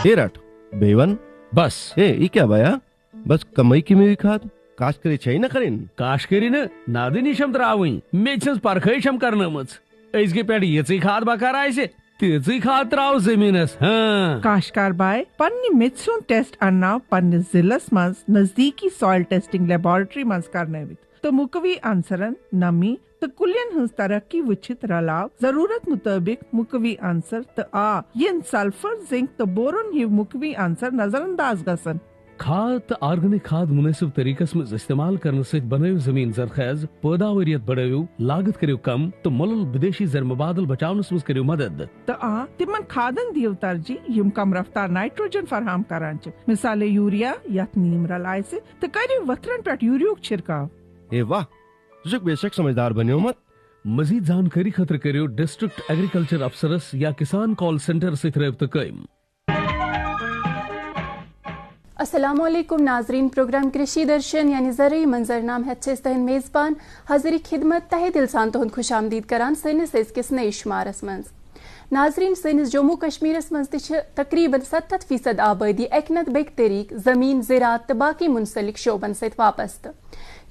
ये रट बेवन बस ये क्या भया बस कमाई की में खाद काश करे छै न करें काश करी न नादि निशम त्रावई मे छस परखैशम करनमच अजके पेट यची खाद बकार आइसे तेजी खाद त्राव जमीनस हां काशकार बाय पन्नी मित्सुन टेस्ट अन्ना पन्नी जिलस मज नजदीकी सॉइल टेस्टिंग लेबोरेटरी मज करनवित तो मुकवी आंसरन नमी तो कुलियन हंस तरक्की वचित रलाव जरूरत मुताबिक मुकवी आंसर तो आ यन सल्फर जिंक तो बोरोन ही मुकवी आंसर नजरअंदाज गसन खाद तो ऑर्गेनिक खाद मुनासिब तरीकस में इस्तेमाल करने से बनायो जमीन जरखेज पैदावारियत बढ़ायो लागत करियो कम तो मुल्क विदेशी जर मुबादल बचावनस में करियो मदद तो आ तिमन खादन दियो तरजी यम कम रफ्तार नाइट्रोजन फराहम करांच मिसाले यूरिया यत नीम रलाय से तो करियो वतरन पेट यूरियो छिड़काव ए वाह तुझे बेशक समझदार बनियो मत मजीद जानकारी खतर करियो डिस्ट्रिक्ट एग्रीकल्चर अफसरस या किसान कॉल सेंटर से रब्ता कायम। अस्सलामुअलैकुम नाजरीन, प्रोग्राम कृषि दर्शन यानी ज़रूरी मंजरनाम है तहन मेज़बान हाजिरी खिदमत तहे दिल सान तुहद खुश आमदीद करान सनिस अजकिस नए शुमारस मज। नाजरीन सनिस जम्मू कश्मीरस मज तकरीबन 70% आबादी अकनत बेक तरीक जमीन ज़राअत तो बाकी मुंसलिक शोबन सत वाबस्त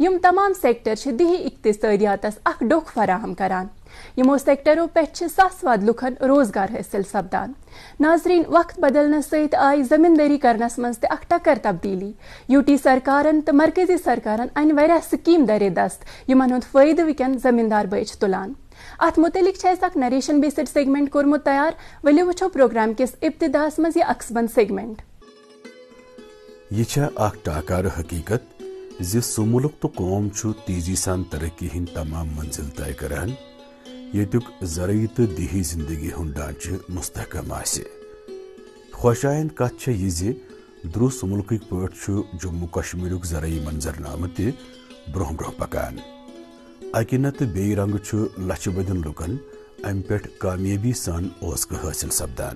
यम तमाम सेक्टर दिही इक्तिसादियातस अख डोख फराहम करान। यमो सेक्टरों पे सासवाद लुखन रोजगार हासिल सपदान। नाजरीन वक्त बदलने सहित आई जमींदारी करनस मज ते अख टक्कर तब्दीली। यूटी सरकारन तो मरकजी सरकारन अन वारिया स्कीम दरे दस्त यमन हुंद फायदे विकन जमींदार बच तुलान। अत मुतलिक अक नरेशन बेस्ड सेगमेंट कोरमुत तैयार, वलियो वुछो प्रोग्राम किस इब्तिदास मज यह अक्सबंद सेगमेंट। यह अख टाकार हकीकत ज सो मुल्क तो कौम तेजी सान तरक्की हिंद तमाम मंजिल तय करान येतुक ज़रूरी तो दिही जिंदगी हुंद ढांचे मुस्तहकम आसे। खुशायन कथ यह ज दुरुस्त मुल्क पे जम्मू कश्मीर ज़रूरी मंजरनाम ते ब्रोह ब्रोह पकान। अकि नत बे रंग लच बदन लुकन अम पे कामयाबी सान ओस्क हासिल सपदान,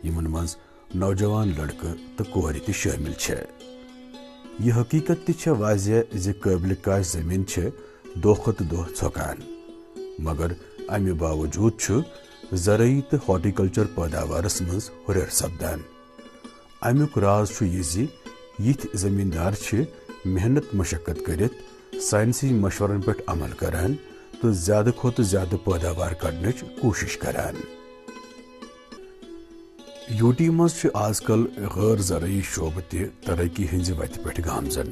यमन मज नौजवान लड़के तो कोहर त शामिल छे। यह हकीकत ति वाजिया ज काबिल काश जमीन दो खत दो छकान, मगर अमे बावजूद ज़रूरी तो हॉर्टिकल्चर पैदावारस मज हुरर सपदान। अमुक राज यह यथ जमींदार मेहनत मशक्कत करित साइंसी मशवरन पे अमल करान तो ज्यादा खोत ज्यादा पैदावार कड़नच कोशिश करान। यूटी मज आजकल गैर ज़रूरी शोबे ते तरक्की हंज वत पे गामजन।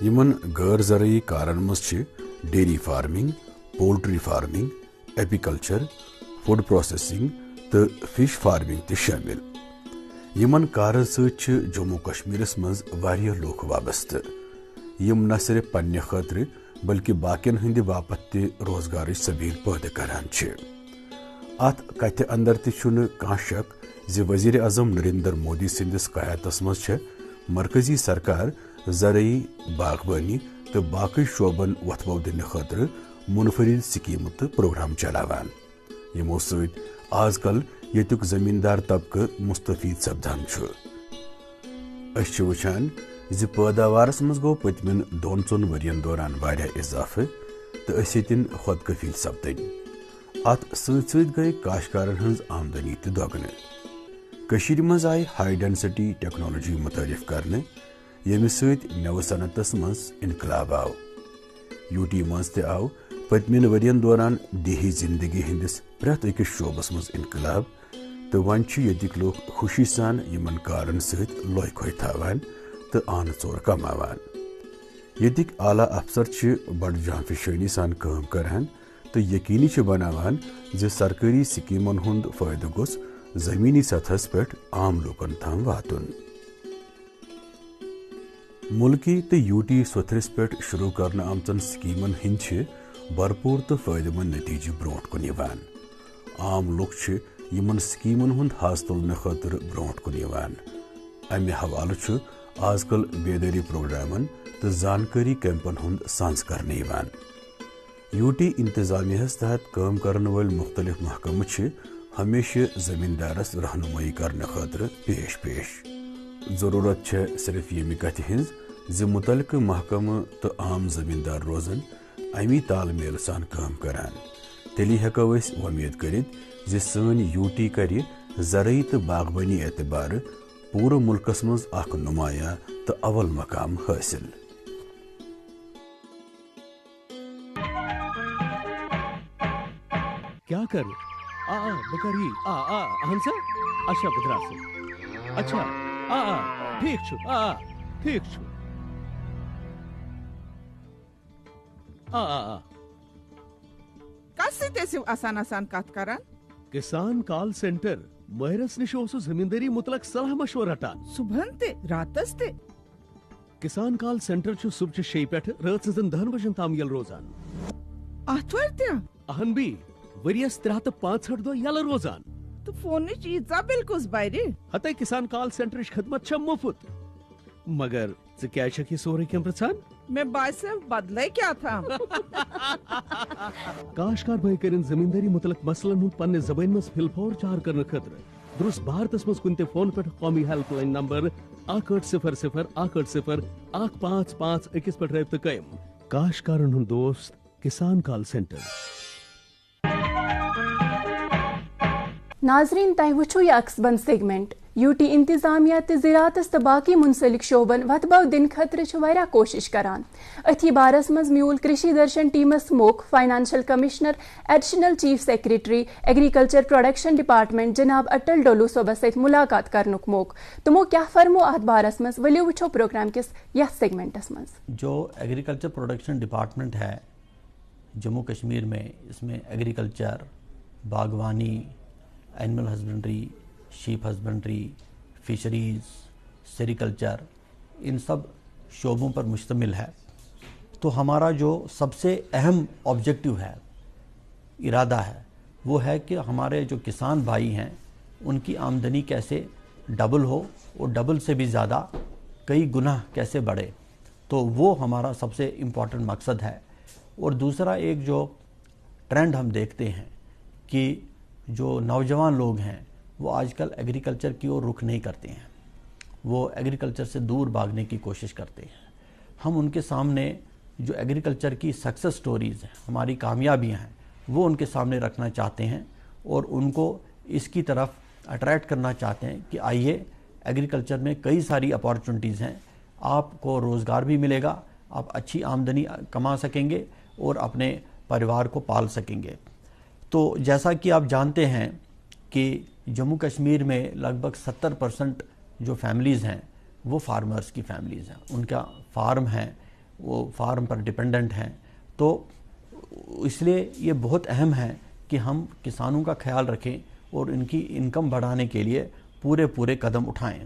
यमन गैर ज़रूरी कारन मज dairy farming, poultry farming, apiculture, food processing तो फिश फार्मिंग ते शामिल। यमन कारन सत जम्मू कश्मीरस मज वारिया लोग वाबस्त यम न सिर्फ पन्ने खतर बल्कि बाकियन हंद बापत ते रोजगार सबील पैदा करान। अत कथ अंदर तुन कह शक ज वजीर आजम नरेंद्र मोदी सिंदिस क़यादतस मज मरकजी सरकार ज़रूरी बागबानी तो बाकी शोबन वथबो दिन खतर मुनफरिद स्कीम तो प्रोग्राम चलावान, यमो सत आजकल येतुक जमींदार तबका मुस्तफीद सपदान। अस वुछान ज पैदावारस मज गो पतमिन 2-3 वरियन दौरान वारिया इजाफे तो असिन खुद कफील सपदन। अत सत गई काश्तकारन हंज आमदनी तो दोगने। कशीर मज आई हाई डेंसिटी टेक्नोलॉजी मुतारिफ करने यमि सत मेव सनतस मज इनकलाब आव। यूटी मज ते आव पतमिन वरियन दौरान देही जिंदगी हंदिस प्रत अकिस शोबस मज इनकलाब तो वन यतिक लोग खुशी सान यमन कारन सत लोय खोय थावान तो आन चोर कमावान। यतिक आला अफसर बड़ जानफिशानी सान काम करान तो यकीनी बनावान ज सरकारी स्कीमन हुंद फायदा गोस जमीनी सतहस पे आम लोकन ताम वातुन। मुल्की तो यूटी सोथरस पे शुरू करने आमचन स्कीमन हिंद भरपूर तो फायदेमंद नतीजे ब्रोट कुन यवान। आम लोग यमन स्कीमन हुंद हास तुलने खतर ब्रोट कुन यवान। अमे हवाले आजकल बेदारी प्रोग्रामन तो जानकारी कैंपन हुंद सांस करने यवान। यूटी इंतजामियास तहत काम करने वाले मुख्तलिफ महकमे हमेशा जमींदारस रहनुमाई करने खतर पेश पेश। जरूरत सिर्फ यमि कथ हिंज ज मुतलक महकमे तो आम जमींदार रोजन अमी तालमेल सान काम करान। तेली हेको अस उम्मीद करित ज सन यूटी कर زرعی تو باغبانی اعتبار پورے ملکس مز اخ نمایاں تو اول مقام حاصل. کیا کر بکری اہن سا اچھا بدرا اچھا ٹھیک ٹھیک کس سی آسان آسان کت کران؟ کسان کال سینٹر ماہرس نش زمینداری متعلق صلاح مشورہ رٹان صبح تے راتس تے. کسان کال سینٹر صبح 6 پہ رات 10 بجن تام یل روزان. آتھوار تیا؟ اہن بھی وریس 365 دہ یل روزان. تو فون ایزا بل کس بائر؟ ہتہ کسان کال سینٹر خدمت مفت. مگر ژٕ یہ سورے کم پرژھان؟ میں باعث بدلے کیا تھا. کاشتکار بھائی کرن زمینداری متعلق مسئلن ہند پنہ زبان مز فل فور چار کرنے خاطر درست بھارتس مز کن تہ فون پہ قومی ہیلپ لائن نمبر 18001551 پہ رابطہ قائم. کاشتکارن ہند دوست کسان کال سینٹر. ناظرین تہ وچھو یہ عکس بند سیگمنٹ. یوٹی انتظامیہ تو زراعتس تو باقی منسلک شعبن وتبو دن خطر کوشش کران. اتھی بارس مز میول کرشی درشن ٹیمس موق financial commissioner additional chief secretary agriculture production department جناب اٹل ڈولو صوبس ست ملاقات کرنک موق. تمو کیا فرمو ات بارس مز ولیو وچھو پروگرام کس یس سیگمنٹس مز. جو ایگریکلچر پروڈکشن ڈپارٹمنٹ ہے جموں کشمیر میں، اس میں ایگریکلچر، باغبانی، animal husbandry, sheep husbandry, fisheries, sericulture, ان سب شعبوں پر مشتمل ہے. تو ہمارا جو سب سے اہم آبجیکٹو ہے، ارادہ ہے، وہ ہے کہ ہمارے جو کسان بھائی ہیں ان کی آمدنی کیسے ڈبل ہو اور ڈبل سے بھی زیادہ کئی گنا کیسے بڑھے. تو وہ ہمارا سب سے امپورٹنٹ مقصد ہے. اور دوسرا ایک جو ٹرینڈ ہم دیکھتے ہیں کہ جو نوجوان لوگ ہیں وہ آج کل ایگریکلچر کی اور رخ نہیں کرتے ہیں، وہ ایگریکلچر سے دور بھاگنے کی کوشش کرتے ہیں. ہم ان کے سامنے جو ایگریکلچر کی سکسیس سٹوریز ہیں، ہماری کامیابیاں ہیں، وہ ان کے سامنے رکھنا چاہتے ہیں اور ان کو اس کی طرف اٹریکٹ کرنا چاہتے ہیں کہ آئیے، ایگریکلچر میں کئی ساری اپارچونٹیز ہیں، آپ کو روزگار بھی ملے گا، آپ اچھی آمدنی کما سکیں گے اور اپنے پریوار کو پال سکیں گے. تو جیسا کہ آپ جانتے ہیں کہ جموں کشمیر میں لگ بھگ 70% جو فیملیز ہیں وہ فارمرز کی فیملیز ہیں، ان کا فارم ہیں، وہ فارم پر ڈیپینڈنٹ ہیں. تو اس لیے یہ بہت اہم ہے کہ ہم کسانوں کا خیال رکھیں اور ان کی انکم بڑھانے کے لیے پورے قدم اٹھائیں.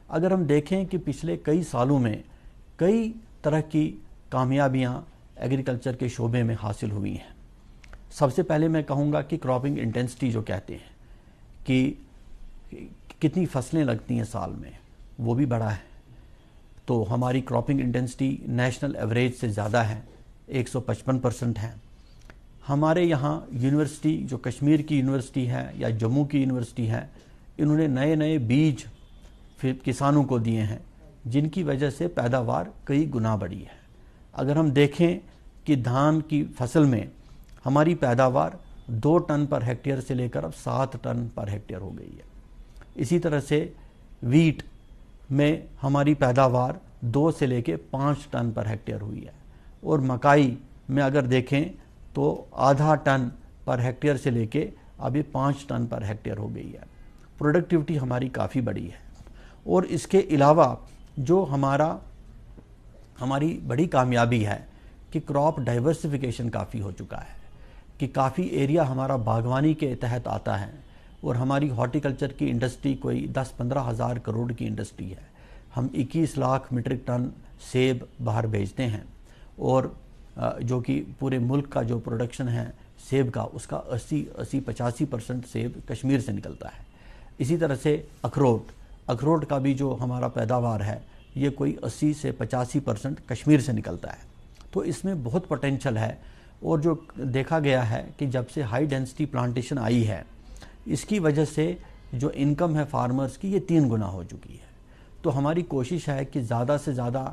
اگر ہم دیکھیں کہ پچھلے کئی سالوں میں کئی طرح کی کامیابیاں ایگریکلچر کے شعبے میں حاصل ہوئی ہیں. سب سے پہلے میں کہوں گا کہ کراپنگ انٹینسٹی جو کہتے ہیں کہ کتنی فصلیں لگتی ہیں سال میں، وہ بھی بڑا ہے. تو ہماری کراپنگ انٹینسٹی نیشنل ایوریج سے زیادہ ہے، 155% ہے. ہمارے یہاں یونیورسٹی جو کشمیر کی یونیورسٹی ہے یا جموں کی یونیورسٹی ہے، انہوں نے نئے بیج کسانوں کو دیے ہیں جن کی وجہ سے پیداوار کئی گنا بڑھی ہے. اگر ہم دیکھیں کہ دھان کی فصل میں ہماری پیداوار 2 ٹن پر ہیکٹیئر سے لے کر اب 7 ٹن پر ہیکٹیئر ہو گئی ہے. اسی طرح سے ویٹ میں ہماری پیداوار 2 سے لے کے 5 ٹن پر ہیکٹیئر ہوئی ہے. اور مکائی میں اگر دیکھیں تو آدھا ٹن پر ہیکٹیئر سے لے کے اب یہ 5 ٹن پر ہیکٹیئر ہو گئی ہے. پروڈکٹیوٹی ہماری کافی بڑی ہے. اور اس کے علاوہ جو ہماری بڑی کامیابی ہے کہ کراپ ڈائیورسفیکیشن کافی ہو چکا ہے، کہ کافی ایریا ہمارا باغبانی کے تحت آتا ہے. اور ہماری ہارٹیکلچر کی انڈسٹری کوئی 10-15 ہزار کروڑ کی انڈسٹری ہے. ہم 21 لاکھ میٹرک ٹن سیب باہر بھیجتے ہیں اور جو کہ پورے ملک کا جو پروڈکشن ہے سیب کا، اس کا 80-85% سیب کشمیر سے نکلتا ہے. اسی طرح سے اخروٹ کا بھی جو ہمارا پیداوار ہے یہ کوئی 80 سے 85% کشمیر سے نکلتا ہے. تو اس میں بہت پوٹینشل ہے. اور جو دیکھا گیا ہے کہ جب سے ہائی ڈینسٹی پلانٹیشن آئی ہے، اس کی وجہ سے جو انکم ہے فارمرز کی یہ 3 گنا ہو چکی ہے. تو ہماری کوشش ہے کہ زیادہ سے زیادہ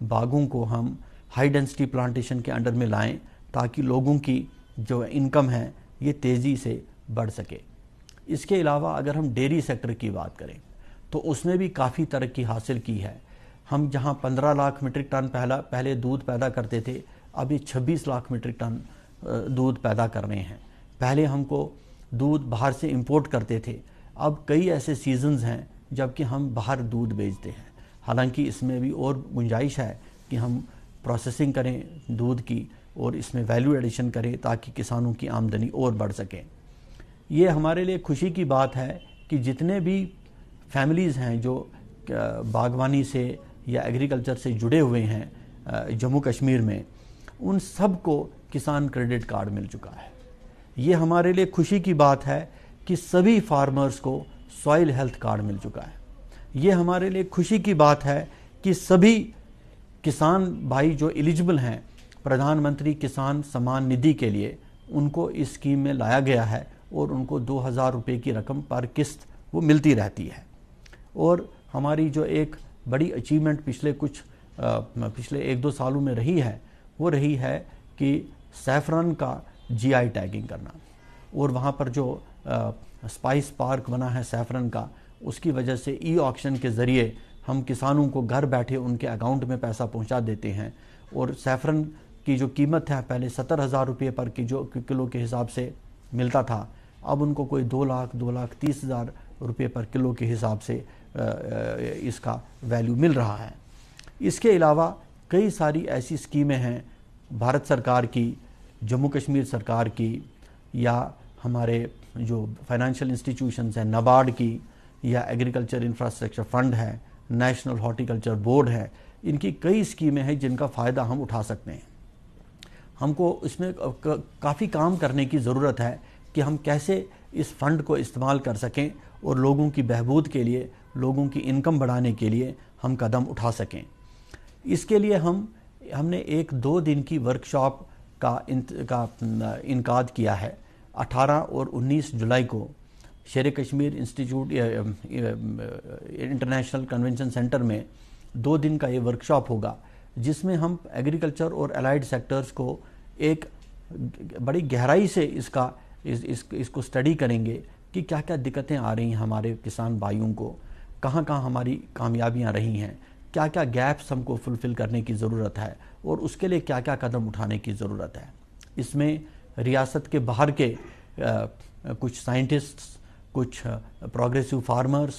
باغوں کو ہم ہائی ڈینسٹی پلانٹیشن کے انڈر میں لائیں تاکہ لوگوں کی جو انکم ہے یہ تیزی سے بڑھ سکے. इसके अलावा अगर हम डेयरी सेक्टर की बात करें तो उसमें भी काफ़ी तरक्की हासिल की है। हम जहां 15 लाख मीट्रिक टन पहले दूध पैदा करते थे, अभी 26 लाख मीट्रिक टन दूध पैदा कर रहे हैं। पहले हमको दूध बाहर से इंपोर्ट करते थे, अब कई ऐसे सीजन्स हैं जबकि हम बाहर दूध बेचते हैं। हालांकि इसमें भी और गुंजाइश है कि हम प्रोसेसिंग करें दूध की और इसमें वैल्यू एडिशन करें ताकि किसानों की आमदनी और बढ़ सके। ये हमारे लिए खुशी की बात है कि जितने भी फैमिलीज़ हैं जो बागवानी से या एग्रीकल्चर से जुड़े हुए हैं जम्मू कश्मीर में, उन सब को किसान क्रेडिट कार्ड मिल चुका है। ये हमारे लिए खुशी की बात है कि सभी फार्मर्स को सॉइल हेल्थ कार्ड मिल चुका है। ये हमारे लिए खुशी की बात है कि सभी किसान भाई जो एलिजिबल हैं प्रधानमंत्री किसान सम्मान निधि के लिए, उनको इस स्कीम में लाया गया है और उनको 2000 रुपये की रकम पर किस्त वो मिलती रहती है। और हमारी जो एक बड़ी अचीवमेंट पिछले 1-2 सालों में रही है, वो रही है कि सैफरन का GI टैगिंग करना, और वहाँ पर जो स्पाइस पार्क बना है सैफरन का, उसकी वजह से ऑक्शन के ज़रिए हम किसानों को घर बैठे उनके अकाउंट में पैसा पहुँचा देते हैं। और सैफरन की जो कीमत है पहले 70,000 रुपये पर किलो के हिसाब से मिलता था, अब उनको कोई 2,30,000 रुपये पर किलो के हिसाब से इसका वैल्यू मिल रहा है। इसके अलावा कई सारी ऐसी स्कीमें हैं भारत सरकार की, जम्मू कश्मीर सरकार की, या हमारे जो फाइनेंशियल इंस्टीट्यूशंस हैं नाबार्ड की, या एग्रीकल्चर इंफ्रास्ट्रक्चर फंड है, नेशनल हॉर्टिकल्चर बोर्ड है, इनकी कई स्कीमें हैं जिनका फ़ायदा हम उठा सकते हैं। हमको इसमें काफ़ी काम करने की ज़रूरत है कि हम कैसे इस फंड को इस्तेमाल कर सकें और लोगों की बहबूद के लिए, लोगों की इनकम बढ़ाने के लिए हम कदम उठा सकें। इसके लिए हमने 1-2 दिन की वर्कशॉप का इनकाद किया है। 18 और 19 जुलाई को शेर Kashmir institute international convention centre में 2 दिन का ये वर्कशॉप होगा, जिसमें हम एग्रीकल्चर और अलाइड सेक्टर्स को एक बड़ी गहराई से इसको स्टडी करेंगे कि क्या क्या दिक्कतें आ रही हैं हमारे किसान भाइयों को, कहाँ कहाँ हमारी कामयाबियाँ रही हैं, क्या क्या गैप्स हमको फुलफ़िल करने की ज़रूरत है और उसके लिए क्या क्या कदम उठाने की ज़रूरत है। इसमें रियासत के बाहर के कुछ साइंटिस्ट्स, कुछ progressive farmers,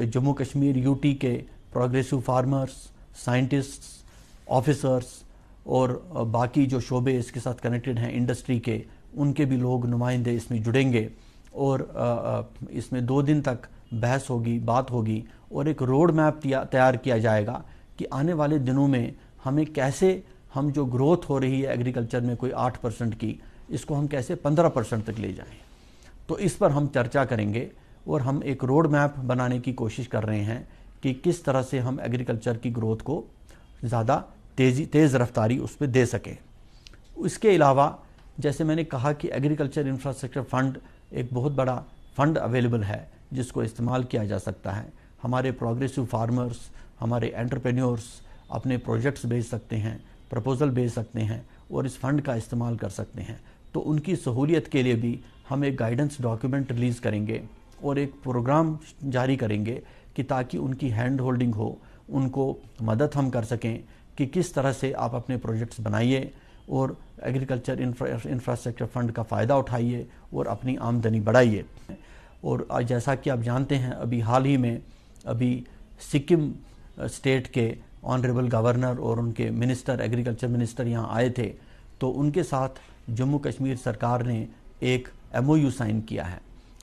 Jammu Kashmir UT के प्रोग्रेसिव फार्मर्स, साइंटिस्ट्स, ऑफिसर्स और बाकी जो शोबे इसके साथ कनेक्टेड हैं इंडस्ट्री के, उनके भी लोग नुमाइंदे इसमें जुड़ेंगे। और इसमें 2 दिन तक बहस होगी, बात होगी और एक रोड मैप तैयार किया जाएगा कि आने वाले दिनों में हमें कैसे, हम जो ग्रोथ हो रही है एग्रीकल्चर में कोई 8% की, इसको हम कैसे 15% तक ले जाएं। तो इस पर हम चर्चा करेंगे और हम एक रोड मैप बनाने की कोशिश कर रहे हैं कि किस तरह से हम एग्रीकल्चर की ग्रोथ को ज़्यादा तेज़ रफ्तारी उस पर दे सकें। इसके अलावा जैसे मैंने कहा कि एग्रीकल्चर इंफ्रास्ट्रक्चर फंड एक बहुत बड़ा फंड अवेलेबल है जिसको इस्तेमाल किया जा सकता है। हमारे प्रोग्रेसिव फार्मर्स, हमारे एंटरप्रेन्योर्स अपने प्रोजेक्ट्स भेज सकते हैं, प्रपोजल भेज सकते हैं और इस फंड का इस्तेमाल कर सकते हैं। तो उनकी सहूलियत के लिए भी हम एक गाइडेंस डॉक्यूमेंट रिलीज़ करेंगे और एक प्रोग्राम जारी करेंगे कि ताकि उनकी हैंड होल्डिंग हो, उनको मदद हम कर सकें कि किस तरह से आप अपने प्रोजेक्ट्स बनाइए और एग्रीकल्चर इंफ्रास्ट्रक्चर फंड का फ़ायदा उठाइए और अपनी आमदनी बढ़ाइए। और जैसा कि आप जानते हैं, अभी हाल ही में सिक्किम स्टेट के ऑनरेबल गवर्नर और उनके मिनिस्टर, एग्रीकल्चर मिनिस्टर यहाँ आए थे, तो उनके साथ जम्मू कश्मीर सरकार ने एक MOU साइन किया है।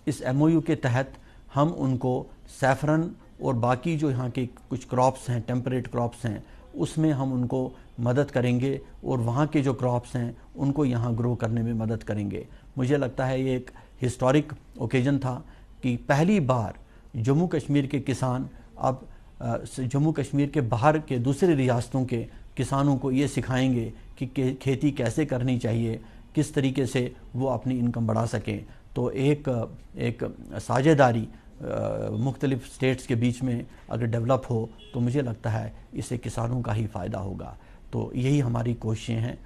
इस MOU के तहत हम उनको सैफरन और बाकी जो यहाँ के कुछ क्रॉप्स हैं, टेम्परेट क्रॉप्स हैं, उसमें हम उनको मदद करेंगे और वहाँ के जो क्रॉप्स हैं उनको यहाँ ग्रो करने में मदद करेंगे। मुझे लगता है ये एक हिस्टोरिक ओकेजन था कि पहली बार जम्मू कश्मीर के किसान अब जम्मू कश्मीर के बाहर के दूसरे रियासतों के किसानों को ये सिखाएंगे कि खेती कैसे करनी चाहिए, किस तरीके से वो अपनी इनकम बढ़ा सकें। तो एक साझेदारी मुख्तलिफ स्टेट्स के बीच में अगर डेवलप हो तो मुझे लगता है इससे किसानों का ही फ़ायदा होगा। तो यही हमारी कोशिशें हैं।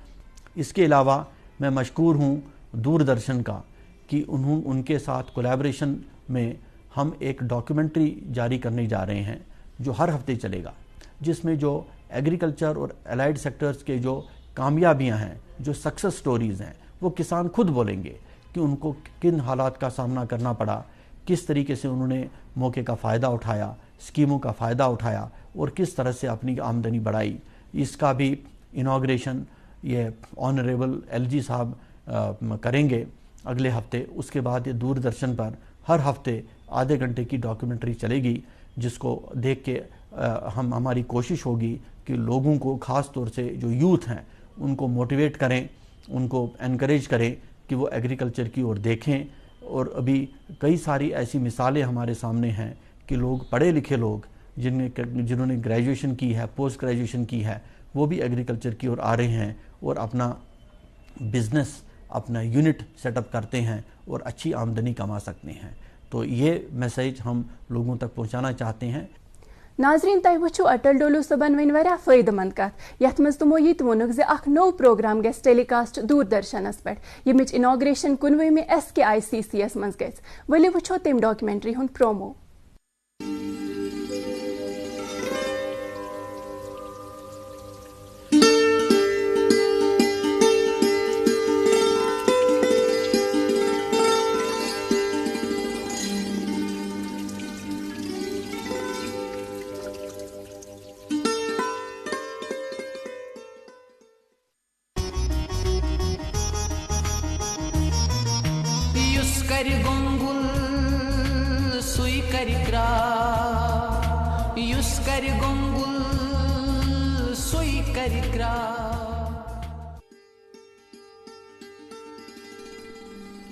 इसके अलावा मैं मशकूर हूँ दूरदर्शन का कि उनके साथ कोलैबोरेशन में हम एक डॉक्यूमेंट्री जारी करने जा रहे हैं जो हर हफ्ते चलेगा, जिसमें जो एग्रीकल्चर और एलाइड सेक्टर्स के जो कामयाबियां हैं, जो सक्सेस स्टोरीज़ हैं, वो किसान खुद बोलेंगे कि उनको किन हालात का सामना करना पड़ा, किस तरीके से उन्होंने मौके का फ़ायदा उठाया, स्कीमों का फ़ायदा उठाया और किस तरह से अपनी आमदनी बढ़ाई। इसका भी इनाग्रेशन ये ऑनरेबल एलजी साहब करेंगे अगले हफ्ते। उसके बाद ये दूरदर्शन पर हर हफ्ते आधे घंटे की डॉक्यूमेंट्री चलेगी, जिसको देख के हमारी कोशिश होगी कि लोगों को, ख़ास तौर से जो यूथ हैं, उनको मोटिवेट करें, उनको एनकरेज करें कि वो एग्रीकल्चर की ओर देखें। और अभी कई सारी ऐसी मिसालें हमारे सामने हैं कि लोग, पढ़े लिखे लोग जिन्होंने ग्रेजुएशन की है, पोस्ट ग्रेजुएशन की है, वो भी एग्रीकल्चर की ओर आ रहे हैं और अपना बिजनेस, अपना यूनिट सेटअप करते हैं और अच्छी आमदनी कमा सकते हैं। तो ये मैसेज हम लोगों तक पहुंचाना चाहते हैं। नाजरीन, तय वुचु अटल डोलू सबन वन वारिया फायदेमंद कथ यथ मज तमो ये वोनुक जे अख नो प्रोग्राम गस टेलीकास्ट दूरदर्शनस पे यमिच इनाग्रेशन 19 में SKICCS मज गस। वली वुचो तेम डॉक्यूमेंट्री हुन प्रोमो।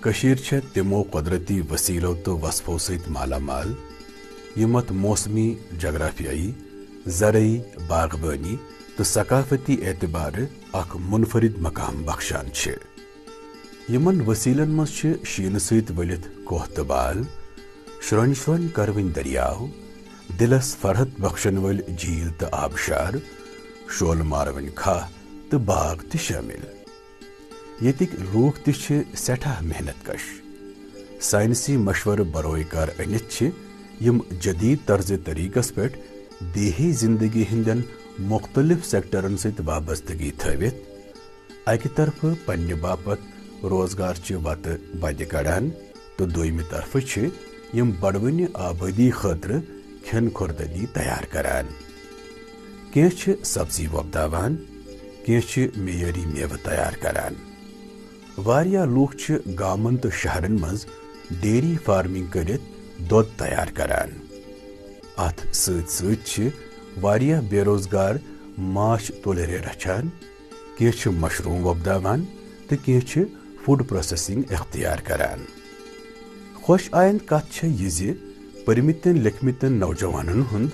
कशीर छे तिमो कुदरती वसीलों तो वसफों सहित माला माल यमत मौसमी, जगराफियाई, ज़रई, बागबानी तो सकाफती एतबार अख मुनफरिद मकाम बख्शान छे। यमन वसीलन मज छे शीन सहित वलित कोह तो बाल, श्रोन श्रोन करविन दरियाव, दिलस फरहत बख्शन वल झील तो आबशार, शोल मारविन खाह तो बाग तो शामिल। येतिक लूख ति सठा मेहनत कश, साइंसी मशवर बरोयकार अनित छे यम जदीद तर्ज तरीकस पे देही जिंदगी हिंदन मुख्तलिफ सेक्टरन सहित वाबस्तगी थवित अकि तरफ पन्ने बापत रोजगार च वत बद कड़ान तो दोयमि तरफ छे यम बड़वनि आबादी खतर खेन खुर्दगी तैयार करान। केह छे सब्जी वोपदावान, केह छे मेयरी मेव तैयार करान। वारिया लूख छ गामन तो शहरन मज डेयरी फार्मिंग करित दूध तैयार करान। अथ सत सत छ वारिया बेरोजगार माश तुलरे रचान, केह छ मशरूम वोपदावान तो केह छ फूड प्रोसेसिंग इख्तियार करान। खुश आयंद कथ छ यह ज परमितन लिखमितन नौजवानन हुंद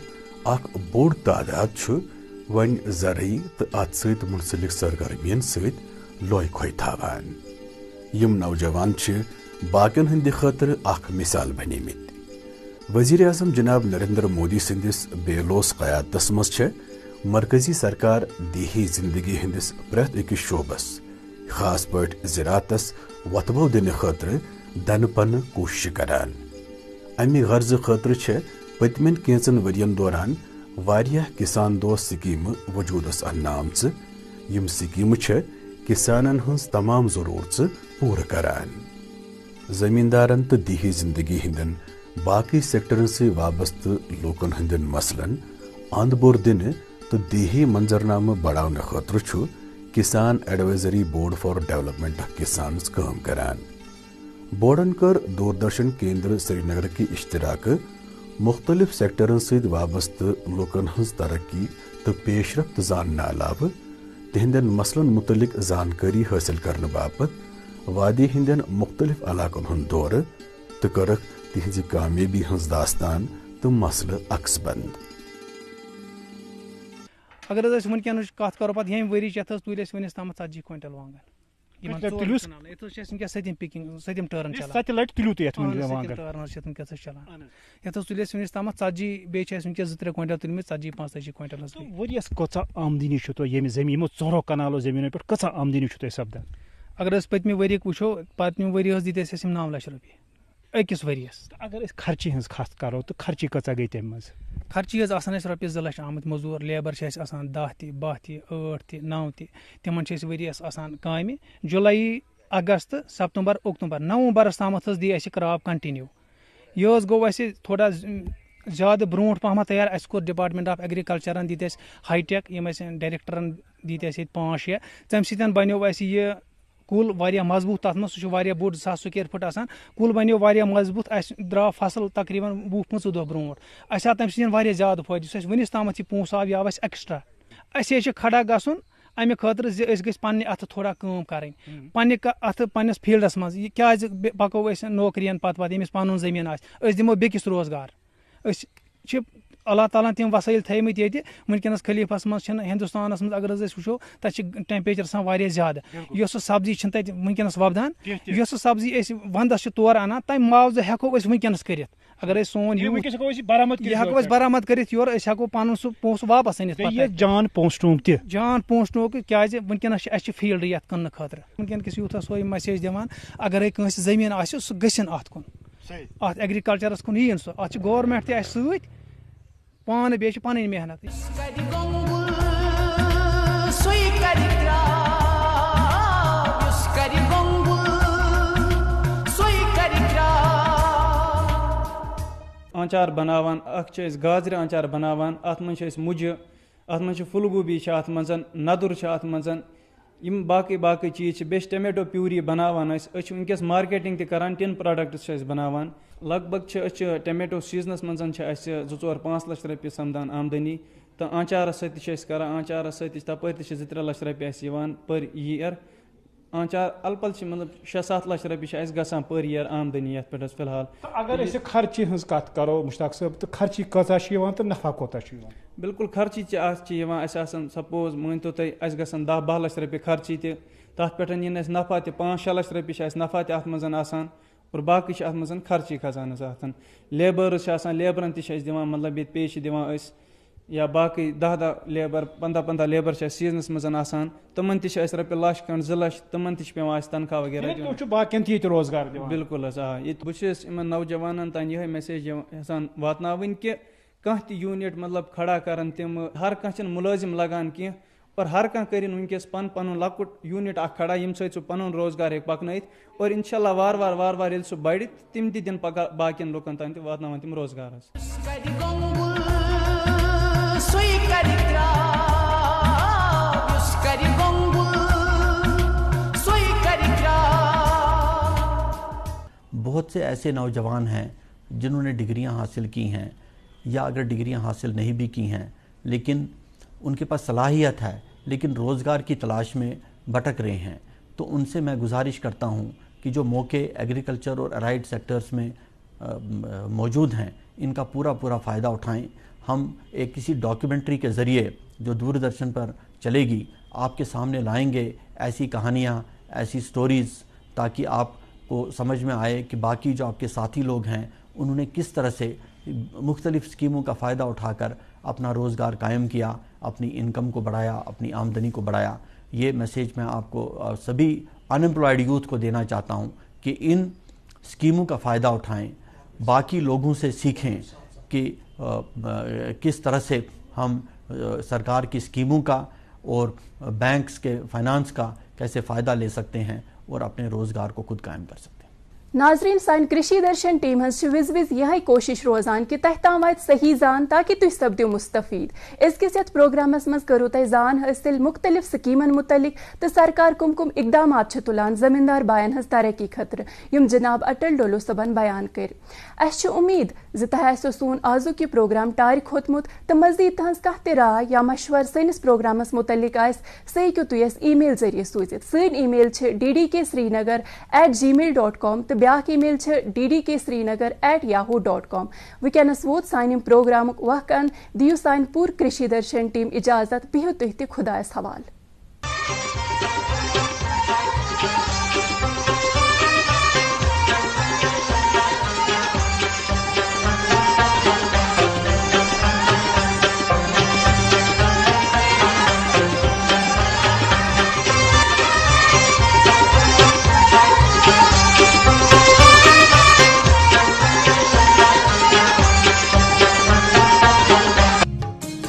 अख बोड़ तादाद छ वन ज़रई तो अथ सत मुंसलिक सरगर्मियन सत लोय खोय थावान। यम नौजवान छ बाकियन हंद खतर अख मिसाल बनेमित। वजीर आजम जनाब नरेंद्र मोदी सिंदिस बेलोस क़यादतस मज छ मरकजी सरकार देही जिंदगी हंदिस प्रेत अकिस शोबस, खास पट ज़राअतस वतबो दिन खतर दन पन कोशिश करान। अमि गर्ज खतर छ पतमिन केंचन वरियन दौरान वारिया किसान दोस्त स्कीम वजूदस अन्ना आमच। यम स्कीम छ किसानन हंस तमाम जरूरत पूरा करान। जमींदारन तो देही जिंदगी हिंदन बाकी सेक्टरन से वाबस्त लोकन हंदन मसलन अंद बोर दिन तो देही मंजरनामा बढ़ाने खतर छु किसान advisory board for development of किसान काम करान। बोर्डन कर दूरदर्शन केंद्र श्रीनगर की इश्तराक मुख्तलिफ सेक्टरन से वाबस्त लोकन हंस तरक्की तो पेशरफ्त जानना अलावा तिहंदन मसलन मुतलिक जानकारी हासिल करने बापत वादी हिंदन मुख्तलिफ इलाकों हंद दौर तो करक तिहंज कामयाबी हंस दास्तान तो मसल अक्स बंद। अगर वनकन कत करो पे ये वरी तुल वनस तम 40 क्विंटल वांगन सतम टर्न चलान ये तुल वनस तम 40 बे वनस 2-3 क्विंटल तुलम 40-45 क्विंटल। वरियस कचा आमदनी ये जमीन 4 कनालों जमीन पे कचा आमदनी सपदान। اگر پتمہ ؤری وچھو پتمہ ؤری دِتۍ اَسہِ یِم 9 لچھ رۄپیہِ أکِس ؤرِیَس. اگر أسۍ خرچی ہٕنٛز کتھ کرو تہٕ خرچی کۭژاہ گٔے تَمہِ منٛز؟ خرچی حظ آسان اَسہِ رۄپیَس 2 لچھ آمٕتۍ موٚزوٗر لیبر چھِ اَسہِ آسان 10 تہِ 12 تہِ 8 تہِ 9 تہِ تِمن چھِ أسۍ ؤرِیَس آسان کامہِ جُلایی اگست سپتمبر اکتوبر نومبرس تامتھ حظ دی اَسہِ کرٛاپ کنٹِنیوٗ. یہِ حظ گوٚو اَسہِ تھوڑا زیادٕ برونٛٹھ پہمتھ تیار. اَسہِ کوٚر ڈپارٹمنٹ آف ایگرِکلچرن دِتۍ اَسہِ ہاے ٹیک یِم اَسہِ ڈایریکٹرن دِتۍ اَسہِ ییٚتہِ 5-6 تَمہِ سۭتۍ بنیو اَسہِ یہِ کُل واریاہ مضبوٗط. تَتھ منٛز سُہ چھُ واریاہ بوٚڑ 1000 سُکیر فُٹ آسان. کُل بنیو واریاہ مضبوٗط. اَسہِ درٛاو فصل تقریٖبن 20-25 دۄہ برونٛٹھ. اَسہِ آو تَمہِ سۭتۍ واریاہ زیادٕ فٲیدٕ. یُس اَسہِ وُنِس تامتھ یہِ پونٛسہٕ آو یہِ آو اَسہِ ایکسٹرا. اَسہِ حظ چھِ کھڑا گژھُن اَمہِ خٲطرٕ زِ أسۍ گٔژھۍ پننہِ اَتھٕ تھوڑا کٲم کَرٕنۍ پننہِ اَتھٕ پننِس فیٖلڈس منٛز. یہِ کیازِ پَکو أسۍ نوکرین پتہٕ ییٚمِس پنُن زٔمیٖن آسہِ أسۍ دِمو بیٚکِس روزگار. أسۍ چھِ اللہ تعالیٰ ہن تِم وسٲیِل تھٲیمٕتۍ ییٚتہِ وٕنکیٚنس خلیٖفس منٛز چھِنہٕ ہندوستانس منٛز اگر حظ أسۍ وٕچھو تَتہِ چھِ ٹیمپریچر آسان واریاہ زیادٕ. یۄس سۄ سبزی چھِنہٕ تَتہِ وٕنکیٚنس وۄپدان. یۄس سۄ سبزی أسۍ ونٛدس چھِ تورٕ اَنان تَمہِ معاوضہٕ ہٮ۪کو أسۍ وٕنکیٚنس کٔرِتھ. اگر أسۍ سون یہِ ہٮ۪کو أسۍ برآمد کٔرِتھ یورٕ أسۍ ہٮ۪کو پنُن سُہ پونٛسہٕ واپس أنِتھ. جان پونٛسہٕ ٹونٛک تہِ جان پونٛسہٕ ٹونٛک کیازِ وٕنکیٚنس چھِ اَسہِ چھِ فیٖلڈٕ یتھ کٕننہٕ خٲطرٕ. وٕنکیٚن کِس یوٗتھس سۄے میسیج دِوان اگرے کٲنٛسہِ زٔمیٖن آسہِ سُہ گٔژھِنۍ اتھ کُن اتھ ایگرِکلچرس کُن یِیِن سُہ. اتھ چھِ گورمینٹ تہِ اَسہِ سۭتۍ پانہٕ بیٚیہِ چھِ پنٕنۍ محنت. آنچار بناوان اکھ چھِ أسۍ گازرِ آنچار بناوان اتھ منٛز چھِ أسۍ مُجہِ اتھ منٛز چھِ پھُل گوبی چھِ اتھ منٛز ندُر چھِ اتھ منٛز یِم باقٕے چیٖز چھِ. بیٚیہِ چھِ ٹمیٹو پیوٗری بناوان أسۍ چھِ وٕنکیٚس مارکیٹنگ تہِ کران. ٹِن پروڈکٹس چھِ أسۍ بناوان. لگ بگ چھِ أسۍ چھِ ٹمیٹو سیٖزنس منٛز چھِ اَسہِ 2-4-5 لچھ رۄپیہِ سپدان آمدنی تہٕ آنچارس سۭتۍ تہِ چھِ أسۍ کران. آنچارس سۭتۍ تہِ چھِ تپٲرۍ تہِ چھِ 2-3 لچھ رۄپیہِ اَسہِ یِوان پٔر یِیر. آنچار الپل چھِ مطلب 6-7 لچھ رۄپیہِ چھِ اَسہِ گژھان پٔر یِیر آمدنی یتھ پٮ۪ٹھ حظ فِلحال. اگر أسۍ خرچی ہٕنٛز کتھ کرو مشتاق صٲب تہٕ خرچی کۭژاہ چھِ یِوان تہٕ نفع کوتاہ چھُ یِوان؟ بالکل خرچی چھِ یِوان اَسہِ آسان سپوز مٲنۍتو تُہۍ اَسہِ گژھان 10-12 لچھ رۄپیہِ خرچی تہِ تَتھ پٮ۪ٹھ یِن اَسہِ نفع تہِ 5-6 لچھ رۄپیہِ چھِ اَسہِ نفع تہِ اَتھ منٛز آسان اور باقٕے چھِ اَتھ منٛز خرچی کھسان حظ اَتھ. لیبٲرٕز چھِ آسان لیبرن تہِ چھِ أسۍ دِوان مطلب ییٚتہِ پے چھِ دِوان أسۍ یا باقٕے 10 لیبر 15 لیبر چھِ اَسہِ سیٖزنس منٛز آسان تِمن تہِ چھِ اَسہِ رۄپیہِ 1,00,000-2 لچھ تِمن تہِ چھِ پیٚوان اَسہِ تنخواہ وغیرہ دیُن. باقین تہِ ییٚتہِ روزگار دِوان. بالکل حظ آ. ییٚتہِ بہٕ چھُس یِمن نوجوانن تانۍ یِہے میسیج یژھان واتناوٕنۍ کہِ کانٛہہ تہِ یوٗنٹ مطلب کھڑا کرن تِم ہر کانٛہہ چھِنہٕ مُلٲزِم لگان کینٛہہ اور ہر کانٛہہ کٔرِنۍ وٕنکیٚس پنُن لۄکُٹ یوٗنٹ اکھ کھڑا ییٚمہِ سۭتۍ سُہ پنُن روزگار ہیٚکہِ پکنٲیِتھ اور انشاء اللہ وارٕ وارٕ ییٚلہِ سُہ بڑِ تِم تہِ دِن پگاہ باقین لُکن تانۍ تہِ واتناون تِم روزگار حظ. بہت سے ایسے نوجوان ہیں جنہوں نے ڈگریاں حاصل کی ہیں یا اگر ڈگریاں حاصل نہیں بھی کی ہیں لیکن ان کے پاس صلاحیت ہے لیکن روزگار کی تلاش میں بھٹک رہے ہیں. تو ان سے میں گزارش کرتا ہوں کہ جو موقع ایگریکلچر اور الائڈ سیکٹرز میں موجود ہیں ان کا پورا فائدہ اٹھائیں. ہم ایک کسی ڈاکیومنٹری کے ذریعے جو دوردرشن پر چلے گی آپ کے سامنے لائیں گے ایسی کہانیاں ایسی سٹوریز تاکہ آپ کو سمجھ میں آئے کہ باقی جو آپ کے ساتھی لوگ ہیں انہوں نے کس طرح سے مختلف اسکیموں کا فائدہ اٹھا کر اپنا روزگار قائم کیا اپنی انکم کو بڑھایا اپنی آمدنی کو بڑھایا. یہ میسیج میں آپ کو سبھی انمپلائڈ یوتھ کو دینا چاہتا ہوں کہ ان اسکیموں کا فائدہ اٹھائیں باقی لوگوں سے سیکھیں کہ کس طرح سے ہم سرکار کی اسکیموں کا اور بینکس کے فائنانس کا کیسے فائدہ لے سکتے ہیں اور اپنے روزگار کو خود قائم کر سکتے ہیں. ناظرین سان کرشی درشن ٹیم ہز وز یہ کوشش روزان کہ تہ تام وات صحیح زان تاکہ تھی سپدو مستفید. ازکس یتھ پروگرامس مز کرو تہ زان حاصل مختلف سکیمن متعلق تو سرکار کم کم اقدامات تلان زمیندار بائن ہز ترقی خاطر یم جناب اٹل ڈولو صبن بیان کر. اس امید زِ تہ آسو سون آزک یہ پروگرام ٹارِ کھوتمت تو مزید تہذ کانٛہہ تہِ راے یا مشور سٲنِس پروگرامس متعلق سہ ہیٚکِو تُہۍ اَسہِ ای میل ذریعہ سوٗزِتھ. سٲنۍ ای میل چھِ ddksrinagar@gmail.com تو بیاکھ ای میل ddksrinagar@yahoo.com. وٕنکیٚنس ووت سانہِ پروگرامُک وقت. دِیِو سانہِ پوٗرٕ کرشی درشن ٹیم اجازت. بِہِو تُہۍ تہِ خۄدایس حوالہٕ.